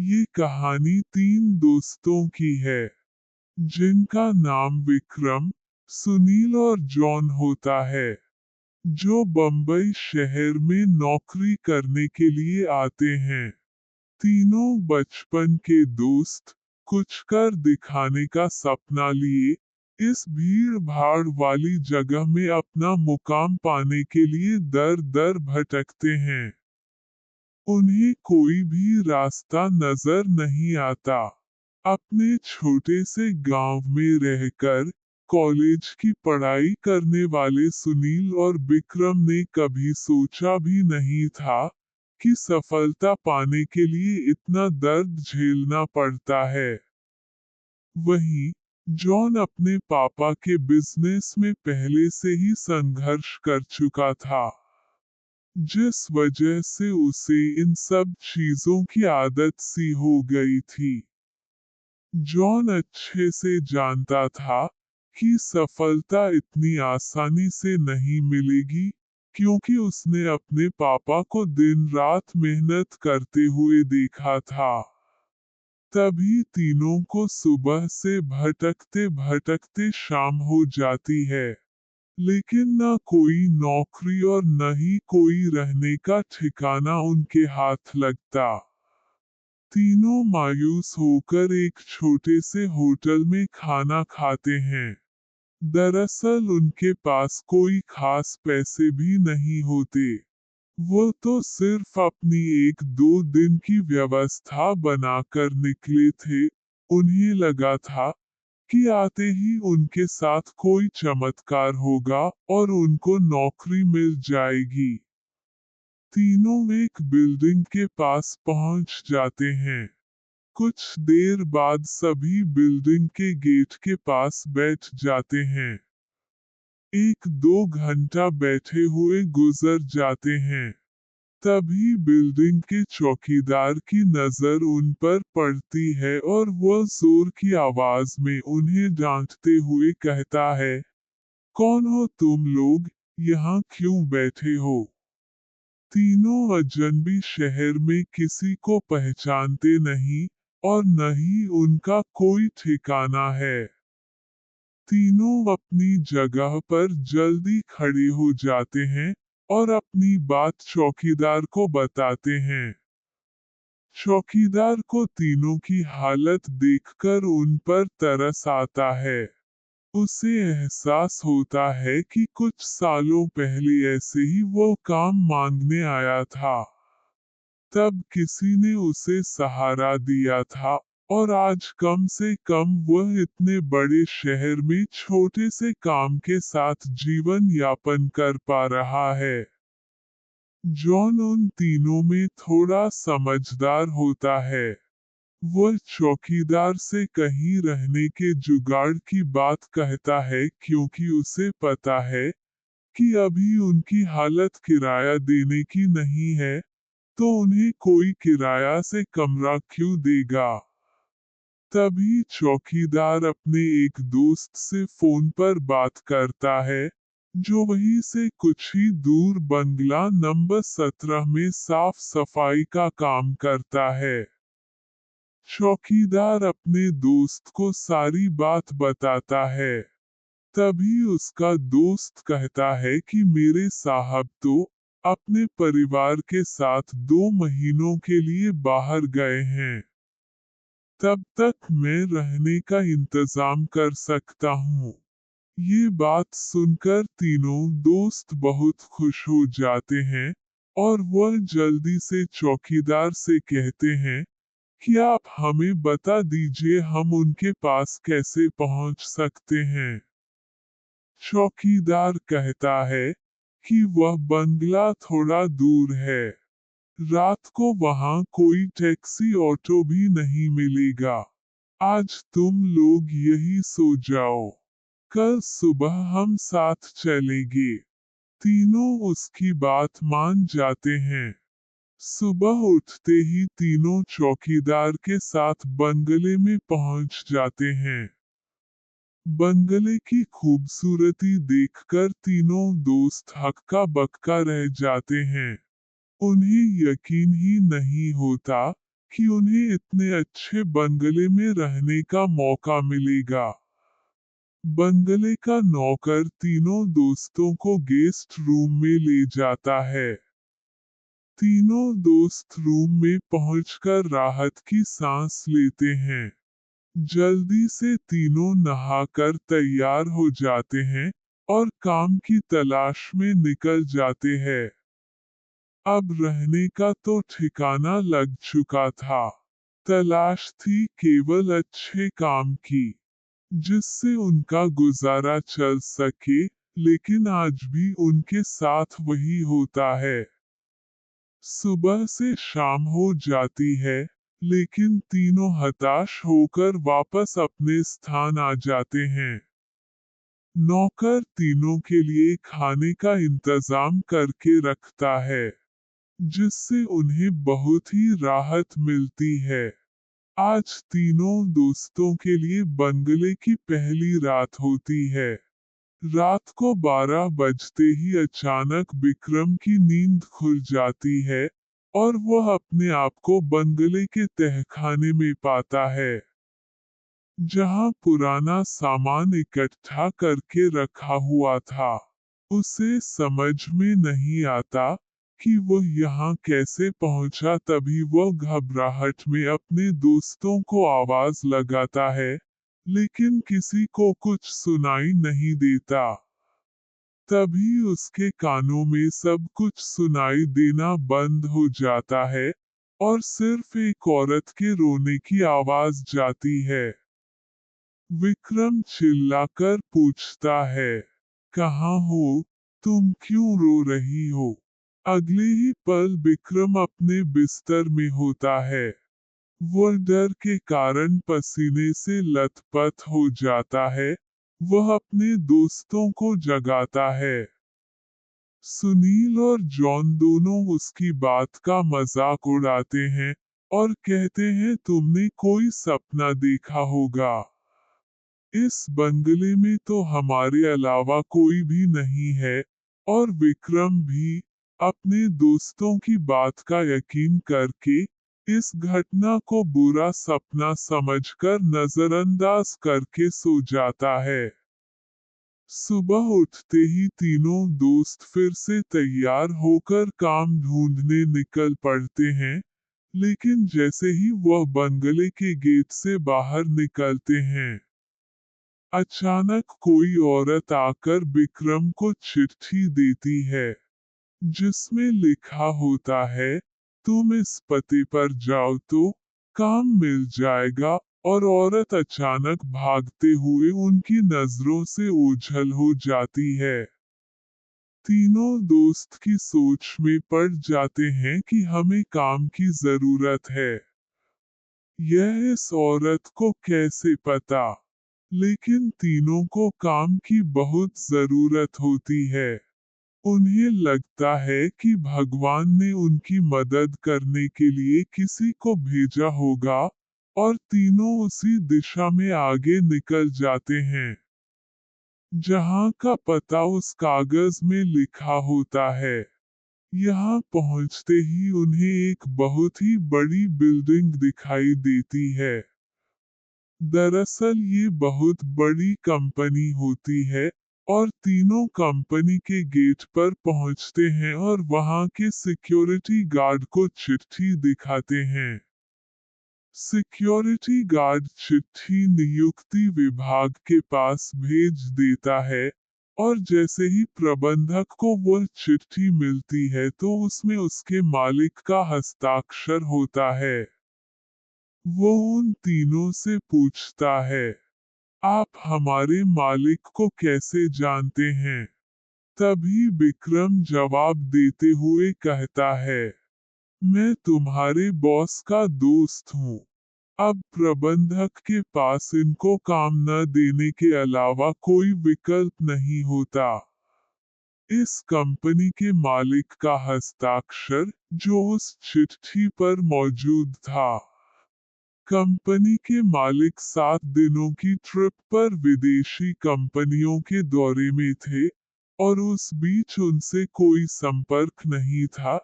ये कहानी तीन दोस्तों की है जिनका नाम विक्रम, सुनील और जॉन होता है, जो बम्बई शहर में नौकरी करने के लिए आते हैं। तीनों बचपन के दोस्त, कुछ कर दिखाने का सपना लिए इस भीड़ भाड़ वाली जगह में अपना मुकाम पाने के लिए दर दर भटकते हैं। उन्हें कोई भी रास्ता नजर नहीं आता। अपने छोटे से गांव में रहकर कॉलेज की पढ़ाई करने वाले सुनील और विक्रम ने कभी सोचा भी नहीं था कि सफलता पाने के लिए इतना दर्द झेलना पड़ता है। वहीं जॉन अपने पापा के बिजनेस में पहले से ही संघर्ष कर चुका था, जिस वजह से उसे इन सब चीजों की आदत सी हो गई थी। जॉन अच्छे से जानता था कि सफलता इतनी आसानी से नहीं मिलेगी, क्योंकि उसने अपने पापा को दिन रात मेहनत करते हुए देखा था। तभी तीनों को सुबह से भटकते भटकते शाम हो जाती है, लेकिन न कोई नौकरी और न ही कोई रहने का ठिकाना उनके हाथ लगता। तीनों मायूस होकर एक छोटे से होटल में खाना खाते हैं। दरअसल उनके पास कोई खास पैसे भी नहीं होते। वो तो सिर्फ अपनी एक दो दिन की व्यवस्था बनाकर निकले थे। उन्हें लगा था कि आते ही उनके साथ कोई चमत्कार होगा और उनको नौकरी मिल जाएगी। तीनों एक बिल्डिंग के पास पहुंच जाते हैं। कुछ देर बाद सभी बिल्डिंग के गेट के पास बैठ जाते हैं। एक दो घंटा बैठे हुए गुजर जाते हैं। तभी बिल्डिंग के चौकीदार की नजर उन पर पड़ती है और वह जोर की आवाज में उन्हें डांटते हुए कहता है, कौन हो तुम लोग, यहाँ क्यों बैठे हो? तीनों अजनबी शहर में किसी को पहचानते नहीं और न ही उनका कोई ठिकाना है। तीनों अपनी जगह पर जल्दी खड़े हो जाते हैं और अपनी बात चौकीदार को बताते हैं। चौकीदार को तीनों की हालत देखकर उन पर तरस आता है। उसे एहसास होता है कि कुछ सालों पहले ऐसे ही वो काम मांगने आया था। तब किसी ने उसे सहारा दिया था और आज कम से कम वह इतने बड़े शहर में छोटे से काम के साथ जीवन यापन कर पा रहा है। जॉन उन तीनों में थोड़ा समझदार होता है। वह चौकीदार से कहीं रहने के जुगाड़ की बात कहता है, क्योंकि उसे पता है कि अभी उनकी हालत किराया देने की नहीं है, तो उन्हें कोई किराया से कमरा क्यों देगा। तभी चौकीदार अपने एक दोस्त से फोन पर बात करता है, जो वहीं से कुछ ही दूर बंगला नंबर 17 में साफ सफाई का काम करता है। चौकीदार अपने दोस्त को सारी बात बताता है। तभी उसका दोस्त कहता है कि मेरे साहब तो अपने परिवार के साथ 2 महीनों के लिए बाहर गए हैं। तब तक मैं रहने का इंतजाम कर सकता हूँ। ये बात सुनकर तीनों दोस्त बहुत खुश हो जाते हैं और वह जल्दी से चौकीदार से कहते हैं कि आप हमें बता दीजिए हम उनके पास कैसे पहुंच सकते हैं। चौकीदार कहता है कि वह बंगला थोड़ा दूर है। रात को वहां कोई टैक्सी ऑटो भी नहीं मिलेगा। आज तुम लोग यही सो जाओ। कल सुबह हम साथ चलेंगे। तीनों उसकी बात मान जाते हैं। सुबह उठते ही तीनों चौकीदार के साथ बंगले में पहुंच जाते हैं। बंगले की खूबसूरती देखकर तीनों दोस्त हक्का बक्का रह जाते हैं। उन्हें यकीन ही नहीं होता कि उन्हें इतने अच्छे बंगले में रहने का मौका मिलेगा। बंगले का नौकर तीनों दोस्तों को गेस्ट रूम में ले जाता है। तीनों दोस्त रूम में पहुंचकर राहत की सांस लेते हैं। जल्दी से तीनों नहाकर तैयार हो जाते हैं और काम की तलाश में निकल जाते हैं। अब रहने का तो ठिकाना लग चुका था। तलाश थी केवल अच्छे काम की, जिससे उनका गुजारा चल सके, लेकिन आज भी उनके साथ वही होता है। सुबह से शाम हो जाती है, लेकिन तीनों हताश होकर वापस अपने स्थान आ जाते हैं। नौकर तीनों के लिए खाने का इंतजाम करके रखता है, जिससे उन्हें बहुत ही राहत मिलती है। आज तीनों दोस्तों के लिए बंगले की पहली रात होती है। रात को 12 बजते ही अचानक विक्रम की नींद खुल जाती है और वह अपने आप को बंगले के तहखाने में पाता है, जहां पुराना सामान इकट्ठा करके रखा हुआ था। उसे समझ में नहीं आता कि वह यहाँ कैसे पहुंचा। तभी वह घबराहट में अपने दोस्तों को आवाज लगाता है, लेकिन किसी को कुछ सुनाई नहीं देता। तभी उसके कानों में सब कुछ सुनाई देना बंद हो जाता है और सिर्फ एक औरत के रोने की आवाज जाती है। विक्रम चिल्लाकर पूछता है, कहाँ हो, तुम क्यों रो रही हो? अगले ही पल विक्रम अपने बिस्तर में होता है। वह डर के कारण पसीने से लथपथ हो जाता है। वह अपने दोस्तों को जगाता है। सुनील और जॉन दोनों उसकी बात का मजाक उड़ाते हैं और कहते हैं तुमने कोई सपना देखा होगा। इस बंगले में तो हमारे अलावा कोई भी नहीं है। और विक्रम भी अपने दोस्तों की बात का यकीन करके इस घटना को बुरा सपना समझकर नजरअंदाज करके सो जाता है। सुबह उठते ही तीनों दोस्त फिर से तैयार होकर काम ढूंढने निकल पड़ते हैं, लेकिन जैसे ही वह बंगले के गेट से बाहर निकलते हैं, अचानक कोई औरत आकर विक्रम को चिट्ठी देती है, जिसमें लिखा होता है, तुम इस पते पर जाओ तो काम मिल जाएगा। और औरत अचानक भागते हुए उनकी नजरों से ओझल हो जाती है। तीनों दोस्त की सोच में पड़ जाते हैं कि हमें काम की जरूरत है। यह इस औरत को कैसे पता? लेकिन तीनों को काम की बहुत जरूरत होती है। उन्हें लगता है कि भगवान ने उनकी मदद करने के लिए किसी को भेजा होगा और तीनों उसी दिशा में आगे निकल जाते हैं, जहां का पता उस कागज में लिखा होता है। यहाँ पहुंचते ही उन्हें एक बहुत ही बड़ी बिल्डिंग दिखाई देती है। दरअसल ये बहुत बड़ी कंपनी होती है और तीनों कंपनी के गेट पर पहुंचते हैं और वहां के सिक्योरिटी गार्ड को चिट्ठी दिखाते हैं। सिक्योरिटी गार्ड चिट्ठी नियुक्ति विभाग के पास भेज देता है और जैसे ही प्रबंधक को वह चिट्ठी मिलती है तो उसमें उसके मालिक का हस्ताक्षर होता है। वो उन तीनों से पूछता है, आप हमारे मालिक को कैसे जानते हैं? तभी विक्रम जवाब देते हुए कहता है, मैं तुम्हारे बॉस का दोस्त हूँ। अब प्रबंधक के पास इनको काम न देने के अलावा कोई विकल्प नहीं होता। इस कंपनी के मालिक का हस्ताक्षर, जो उस चिट्ठी पर मौजूद था। कंपनी के मालिक 7 दिनों की ट्रिप पर विदेशी कंपनियों के दौरे में थे और उस बीच उनसे कोई संपर्क नहीं था,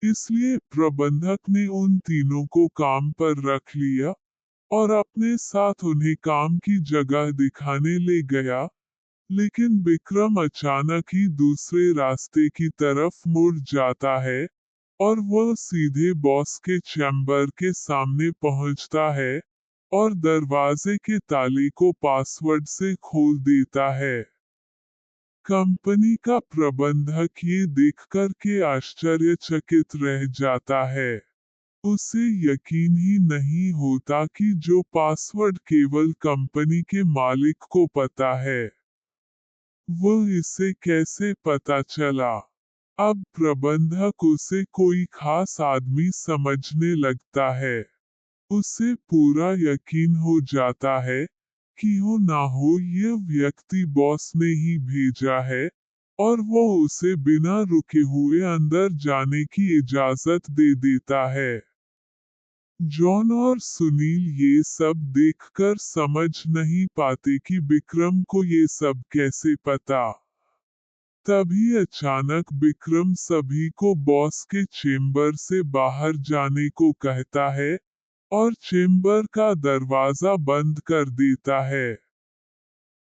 इसलिए प्रबंधक ने उन तीनों को काम पर रख लिया और अपने साथ उन्हें काम की जगह दिखाने ले गया। लेकिन विक्रम अचानक ही दूसरे रास्ते की तरफ मुड़ जाता है और वह सीधे बॉस के चैम्बर के सामने पहुंचता है और दरवाजे के ताले को पासवर्ड से खोल देता है। कंपनी का प्रबंधक ये देखकर के आश्चर्यचकित रह जाता है। उसे यकीन ही नहीं होता कि जो पासवर्ड केवल कंपनी के मालिक को पता है, वह इसे कैसे पता चला। अब प्रबंधक उसे कोई खास आदमी समझने लगता है। उसे पूरा यकीन हो जाता है कि हो ना हो यह व्यक्ति बॉस ने ही भेजा है और वो उसे बिना रुके हुए अंदर जाने की इजाजत दे देता है। जॉन और सुनील ये सब देखकर समझ नहीं पाते कि विक्रम को ये सब कैसे पता। तभी अचानक विक्रम सभी को बॉस के चेम्बर से बाहर जाने को कहता है और चेम्बर का दरवाजा बंद कर देता है।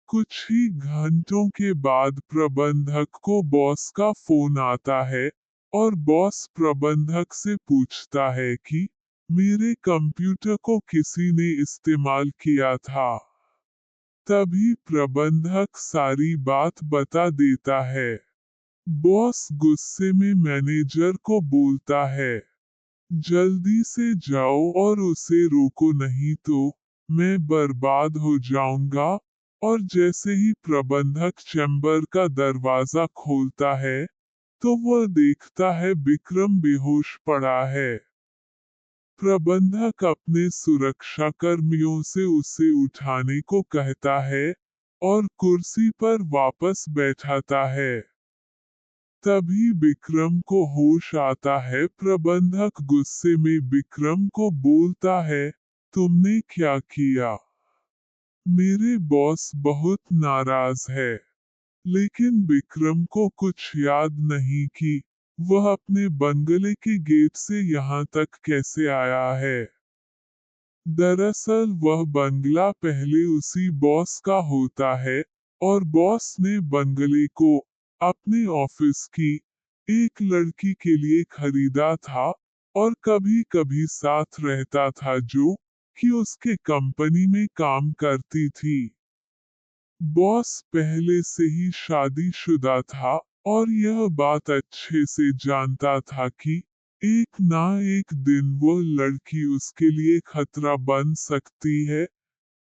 कुछ ही घंटों के बाद प्रबंधक को बॉस का फोन आता है और बॉस प्रबंधक से पूछता है कि मेरे कंप्यूटर को किसी ने इस्तेमाल किया था। तभी प्रबंधक सारी बात बता देता है। बॉस गुस्से में मैनेजर को बोलता है, जल्दी से जाओ और उसे रोको नहीं तो मैं बर्बाद हो जाऊंगा। और जैसे ही प्रबंधक चैम्बर का दरवाजा खोलता है, तो वह देखता है विक्रम बेहोश पड़ा है। प्रबंधक अपने सुरक्षा कर्मियों से उसे उठाने को कहता है और कुर्सी पर वापस बैठाता है। तभी विक्रम को होश आता है। प्रबंधक गुस्से में विक्रम को बोलता है, तुमने क्या किया? मेरे बॉस बहुत नाराज है। लेकिन विक्रम को कुछ याद नहीं कि वह अपने बंगले के गेट से यहाँ तक कैसे आया है। दरअसल वह बंगला पहले उसी बॉस का होता है और बॉस ने बंगले को अपने ऑफिस की एक लड़की के लिए खरीदा था और कभी कभी साथ रहता था जो कि उसके कंपनी में काम करती थी। बॉस पहले से ही शादीशुदा था और यह बात अच्छे से जानता था कि एक ना एक दिन वो लड़की उसके लिए खतरा बन सकती है।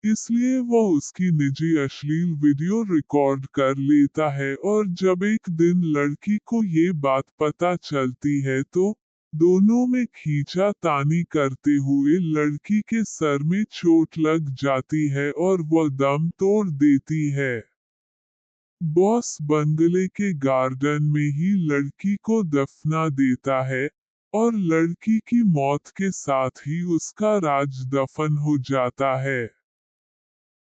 इसलिए वो उसकी निजी अश्लील वीडियो रिकॉर्ड कर लेता है और जब एक दिन लड़की को ये बात पता चलती है तो दोनों में खींचातानी करते हुए लड़की के सर में चोट लग जाती है और वह दम तोड़ देती है। बॉस बंगले के गार्डन में ही लड़की को दफना देता है और लड़की की मौत के साथ ही उसका राज दफन हो जाता है।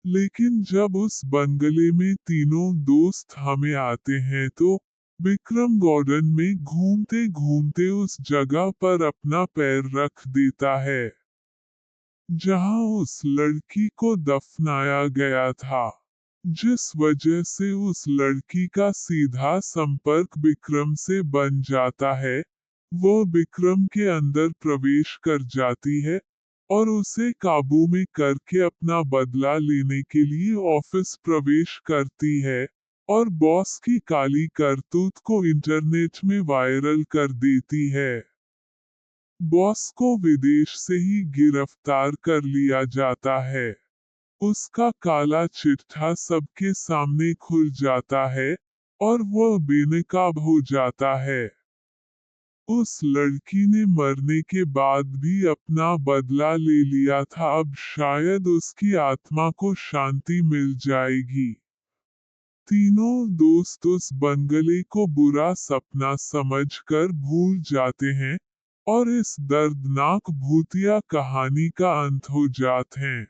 लेकिन जब उस बंगले में तीनों दोस्त हमें आते हैं तो विक्रम गार्डन में घूमते घूमते उस जगह पर अपना पैर रख देता है जहां उस लड़की को दफनाया गया था, जिस वजह से उस लड़की का सीधा संपर्क विक्रम से बन जाता है। वो विक्रम के अंदर प्रवेश कर जाती है और उसे काबू में करके अपना बदला लेने के लिए ऑफिस प्रवेश करती है और बॉस की काली करतूत को इंटरनेट में वायरल कर देती है। बॉस को विदेश से ही गिरफ्तार कर लिया जाता है। उसका काला चिट्ठा सबके सामने खुल जाता है और वह बेनकाब हो जाता है। उस लड़की ने मरने के बाद भी अपना बदला ले लिया था, अब शायद उसकी आत्मा को शांति मिल जाएगी। तीनों दोस्त उस बंगले को बुरा सपना समझकर भूल जाते हैं और इस दर्दनाक भूतिया कहानी का अंत हो जाते हैं।